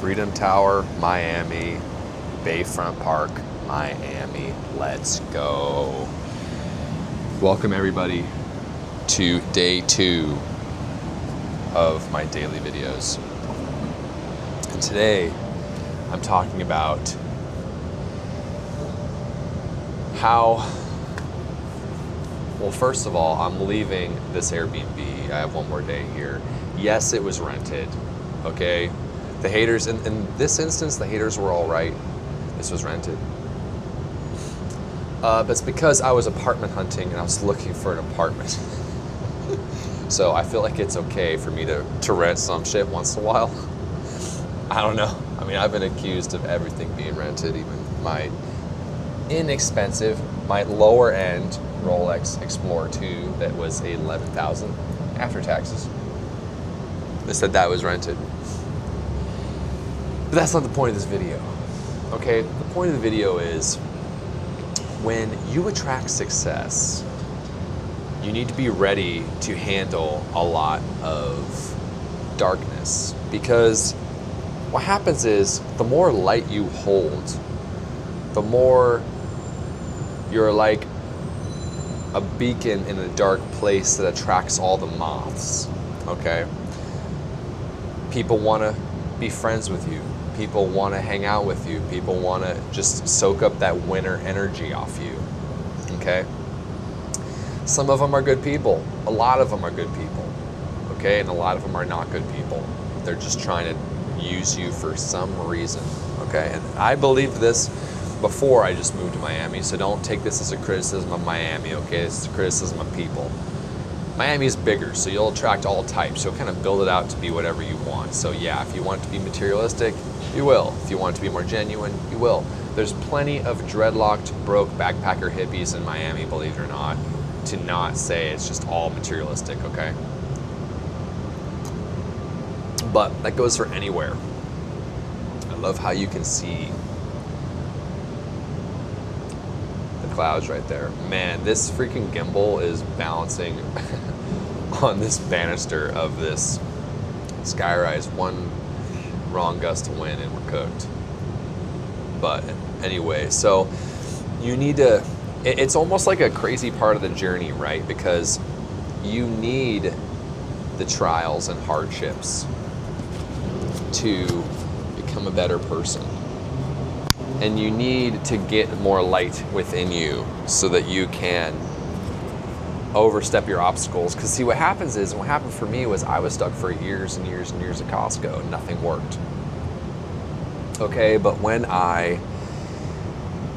Freedom Tower, Miami, Bayfront Park, Miami. Let's go. Welcome everybody to day 2 of my daily videos. And today I'm talking about how, well, first of all, I'm leaving this Airbnb. I have one more day here. Yes, it was rented, okay? The haters, in this instance, the haters were all right. This was rented. But it's because I was apartment hunting and I was looking for an apartment. So I feel like it's okay for me to rent some shit once in a while. I don't know. I mean, I've been accused of everything being rented, even my inexpensive, my lower end Rolex Explorer 2 that was $11,000 after taxes. They said that was rented. But that's not the point of this video, okay? The point of the video is when you attract success, you need to be ready to handle a lot of darkness, because what happens is the more light you hold, the more you're like a beacon in a dark place that attracts all the moths, okay? People want to be friends with you. People want to hang out with you. People want to just soak up that winter energy off you, okay? Some of them are good people. A lot of them are good people, okay? And a lot of them are not good people. They're just trying to use you for some reason, okay? And I believed this before I just moved to Miami, so don't take this as a criticism of Miami, okay? This is a criticism of people. Miami is bigger, so you'll attract all types. So kind of build it out to be whatever you want. So yeah, if you want it to be materialistic, you will. If you want it to be more genuine, you will. There's plenty of dreadlocked, broke backpacker hippies in Miami, believe it or not, to not say it's just all materialistic, okay? But that goes for anywhere. I love how you can see clouds right there. Man, this freaking gimbal is balancing on this banister of this Skyrise. One wrong gust of wind and we're cooked. But anyway, so you need to, it's almost like a crazy part of the journey, right? Because you need the trials and hardships to become a better person. And you need to get more light within you so that you can overstep your obstacles. Because see, what happens is, and what happened for me was I was stuck for years and years and years at Costco and nothing worked. Okay, but when I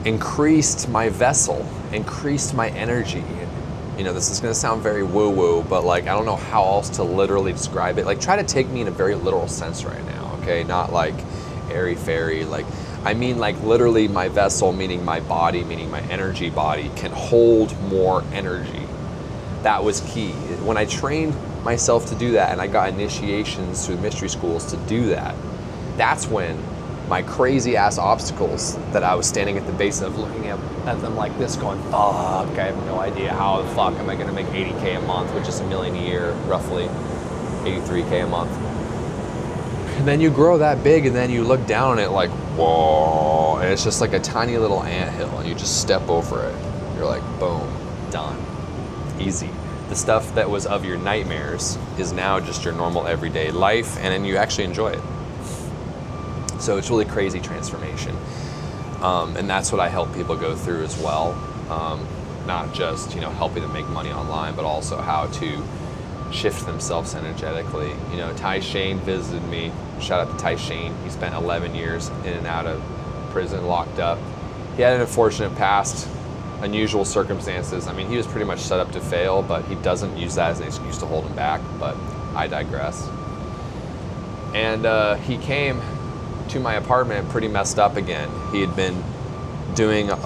increased my vessel, increased my energy, you know, this is gonna sound very woo-woo, but like, I don't know how else to literally describe it. Like, try to take me in a very literal sense right now, okay? Not like airy-fairy, like, I mean like literally my vessel, meaning my body, meaning my energy body, can hold more energy. That was key. When I trained myself to do that and I got initiations through mystery schools to do that, that's when my crazy ass obstacles that I was standing at the base of looking at them like this going, fuck, I have no idea how the fuck am I gonna make 80K a month, which is $1 million a year, roughly 83K a month. And then you grow that big and then you look down on it like, whoa, and it's just like a tiny little anthill and you just step over it. You're like, boom, done, easy. The stuff that was of your nightmares is now just your normal everyday life, and then you actually enjoy it. So it's really crazy transformation. And that's what I help people go through as well. Not just, you know, helping them make money online, but also how to shift themselves energetically. You know, Ty Shane visited me. Shout out to Ty Shane. He spent 11 years in and out of prison, locked up. He had an unfortunate past, unusual circumstances. I mean, he was pretty much set up to fail, but he doesn't use that as an excuse to hold him back, but I digress. And he came to my apartment pretty messed up again. He had been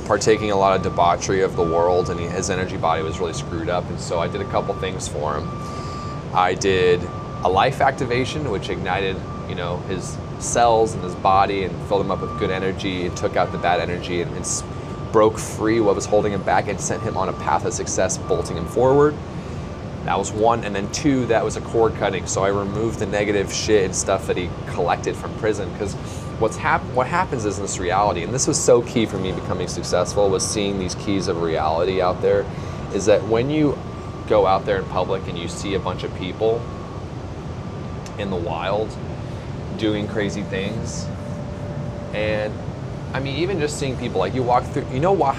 partaking a lot of debauchery of the world, and his energy body was really screwed up, and so I did a couple things for him. I did a life activation, which ignited, you know, his cells in his body and filled him up with good energy and took out the bad energy and broke free what was holding him back and sent him on a path of success, bolting him forward. That was one, and then two, that was a cord cutting. So I removed the negative shit and stuff that he collected from prison. Because what happens is in this reality, and this was so key for me becoming successful, was seeing these keys of reality out there, is that when you go out there in public and you see a bunch of people in the wild doing crazy things, and I mean, even just seeing people, like you walk through, you know why,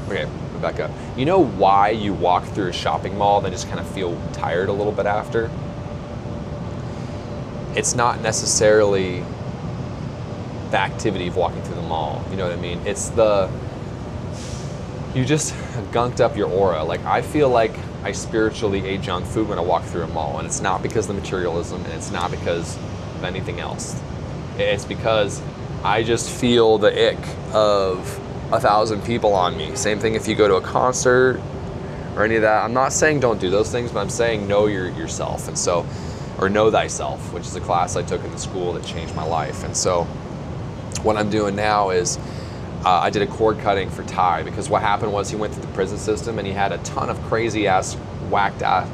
okay, back up. You know why you walk through a shopping mall and then just kind of feel tired a little bit after? It's not necessarily the activity of walking through the mall, you know what I mean? It's you just gunked up your aura. Like, I feel like I spiritually ate junk food when I walk through a mall, and it's not because of the materialism, and it's not because of anything else. It's because I just feel the ick of 1,000 people on me. Same thing if you go to a concert or any of that. I'm not saying don't do those things, but I'm saying know yourself. And so, or know thyself, which is a class I took in the school that changed my life. And so what I'm doing now is I did a cord cutting for Ty, because what happened was he went through the prison system and he had a ton of crazy ass whacked out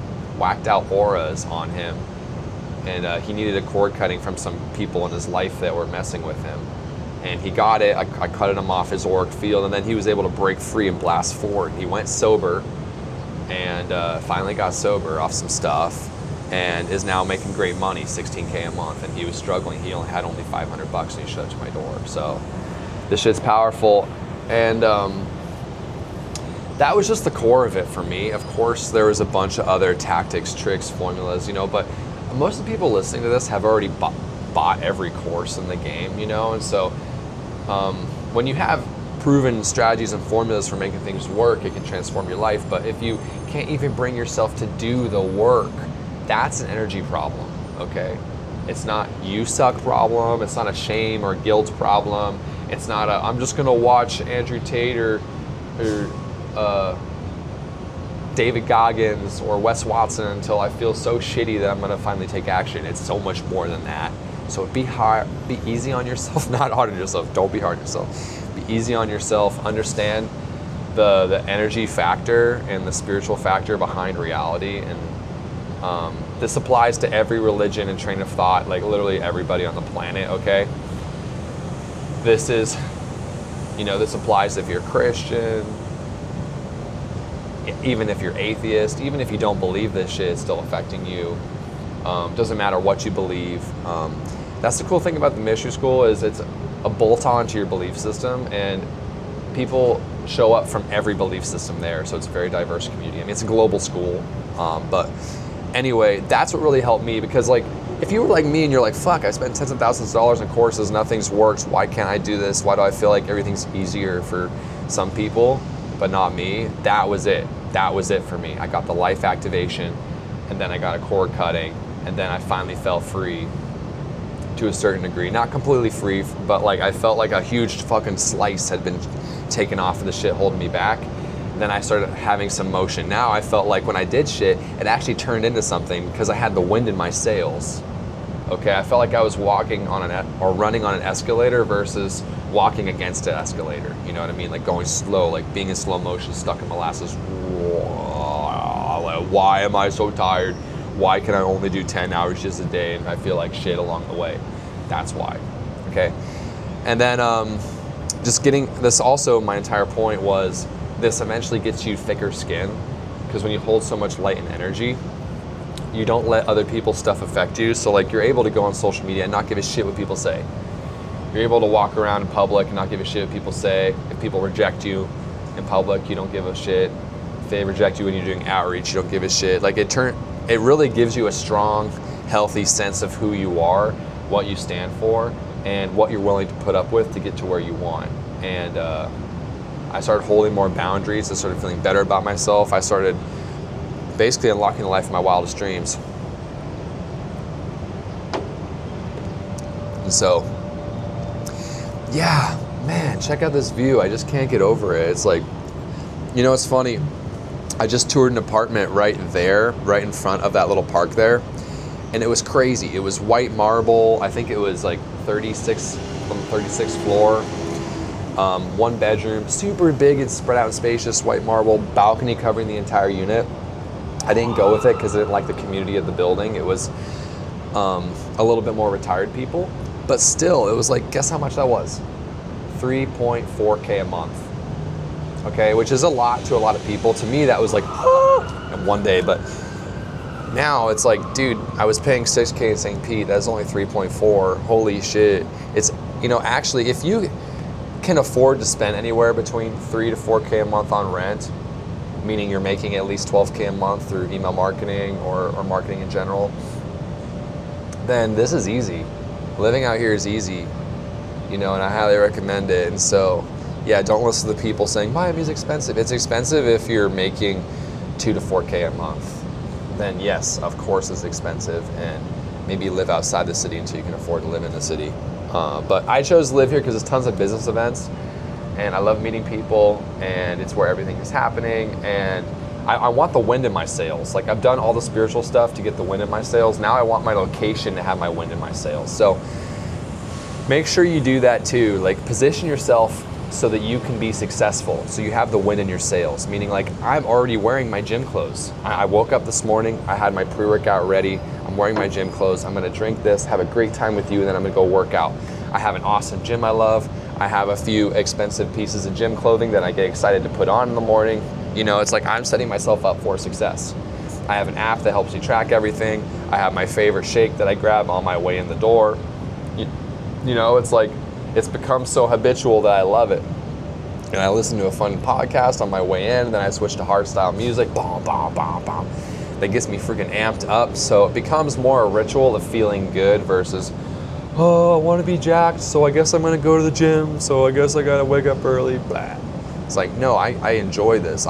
auras on him, and he needed a cord cutting from some people in his life that were messing with him, and he got it. I cut him off his auric field, and then he was able to break free and blast forward. He went sober and finally got sober off some stuff and is now making great money, $16K a month, and he was struggling. He only had $500 and he showed up to my door. So this shit's powerful. And that was just the core of it for me. Of course, there was a bunch of other tactics, tricks, formulas, but most of the people listening to this have already bought every course in the game, and so when you have proven strategies and formulas for making things work, it can transform your life. But if you can't even bring yourself to do the work, that's an energy problem, okay? It's not you suck problem. It's not a shame or guilt problem. It's not I'm just gonna watch Andrew Tate or David Goggins or Wes Watson until I feel so shitty that I'm gonna finally take action. It's so much more than that. So be easy on yourself, not hard on yourself. Don't be hard on yourself. Be easy on yourself. Understand the energy factor and the spiritual factor behind reality. And this applies to every religion and train of thought, like literally everybody on the planet, okay? This is, this applies if you're Christian, even if you're atheist, even if you don't believe this shit, it's still affecting you. Doesn't matter what you believe. That's the cool thing about the Mystery School, is it's a bolt-on to your belief system, and people show up from every belief system there, so it's a very diverse community. I mean, it's a global school, but anyway, that's what really helped me, because like, if you were like me and you're like, fuck, I spent tens of thousands of dollars in courses, nothing's worked, why can't I do this? Why do I feel like everything's easier for some people, but not me? That was it. That was it for me. I got the life activation, and then I got a cord cutting, and then I finally felt free to a certain degree. Not completely free, but like I felt like a huge fucking slice had been taken off of the shit holding me back. And then I started having some motion. Now I felt like when I did shit, it actually turned into something because I had the wind in my sails. Okay, I felt like I was walking on or running on an escalator versus walking against an escalator. You know what I mean? Like going slow, like being in slow motion, stuck in molasses. Why am I so tired? Why can I only do 10 hours just a day and I feel like shit along the way? That's why, okay? And then just getting this, also my entire point was this eventually gets you thicker skin, because when you hold so much light and energy, you don't let other people's stuff affect you. So like, you're able to go on social media and not give a shit what people say. You're able to walk around in public and not give a shit what people say. If people reject you in public, you don't give a shit. If they reject you when you're doing outreach, you don't give a shit. Like it really gives you a strong, healthy sense of who you are, what you stand for, and what you're willing to put up with to get to where you want. And I started holding more boundaries. I started feeling better about myself. I started basically unlocking the life of my wildest dreams. And so, yeah, man, check out this view. I just can't get over it. It's like, it's funny. I just toured an apartment right there, right in front of that little park there. And it was crazy. It was white marble. I think it was like 36th floor. One bedroom, super big and spread out and spacious, white marble, balcony covering the entire unit. I didn't go with it because I didn't like the community of the building. It was a little bit more retired people, but still, it was like, guess how much that was? 3.4K a month. Okay, which is a lot to a lot of people. To me, that was like, in one day, but now it's like, dude, I was paying 6K in St. Pete. That's only 3.4. Holy shit. It's, actually, if you can afford to spend anywhere between 3 to 4K a month on rent, meaning you're making at least 12K a month through email marketing or marketing in general, then this is easy. Living out here is easy, and I highly recommend it. And so, yeah, don't listen to the people saying Miami's expensive. It's expensive if you're making 2 to 4K a month. Then yes, of course it's expensive, and maybe live outside the city until you can afford to live in the city. But I chose to live here because there's tons of business events, and I love meeting people, and it's where everything is happening, and I want the wind in my sails. Like, I've done all the spiritual stuff to get the wind in my sails. Now I want my location to have my wind in my sails. So make sure you do that too. Like, position yourself so that you can be successful, so you have the wind in your sails. Meaning, like, I'm already wearing my gym clothes. I woke up this morning, I had my pre-workout ready, I'm wearing my gym clothes, I'm gonna drink this, have a great time with you, and then I'm gonna go work out. I have an awesome gym I love. I have a few expensive pieces of gym clothing that I get excited to put on in the morning. It's like I'm setting myself up for success. I have an app that helps you track everything. I have my favorite shake that I grab on my way in the door. It's like, it's become so habitual that I love it. And I listen to a fun podcast on my way in, then I switch to hardstyle music, bom, bom, bom, bom. That gets me freaking amped up. So it becomes more a ritual of feeling good versus, oh, I want to be jacked, so I guess I'm going to go to the gym, so I guess I got to wake up early, blah. It's like, no, I enjoy this.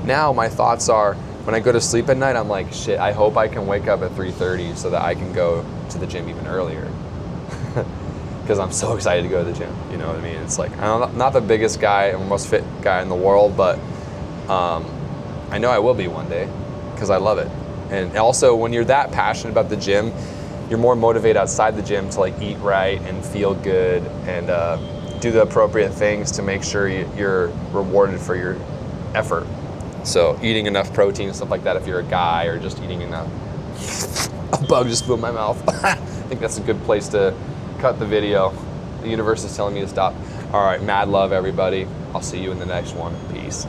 Now my thoughts are, when I go to sleep at night, I'm like, shit, I hope I can wake up at 3:30 so that I can go to the gym even earlier. Because I'm so excited to go to the gym, you know what I mean? It's like, I'm not the biggest guy or most fit guy in the world, but I know I will be one day because I love it. And also, when you're that passionate about the gym, you're more motivated outside the gym to like eat right and feel good and do the appropriate things to make sure you're rewarded for your effort. So eating enough protein and stuff like that if you're a guy, or just eating enough. A bug just flew in my mouth. I think that's a good place to cut the video. The universe is telling me to stop. All right, mad love everybody. I'll see you in the next one. Peace.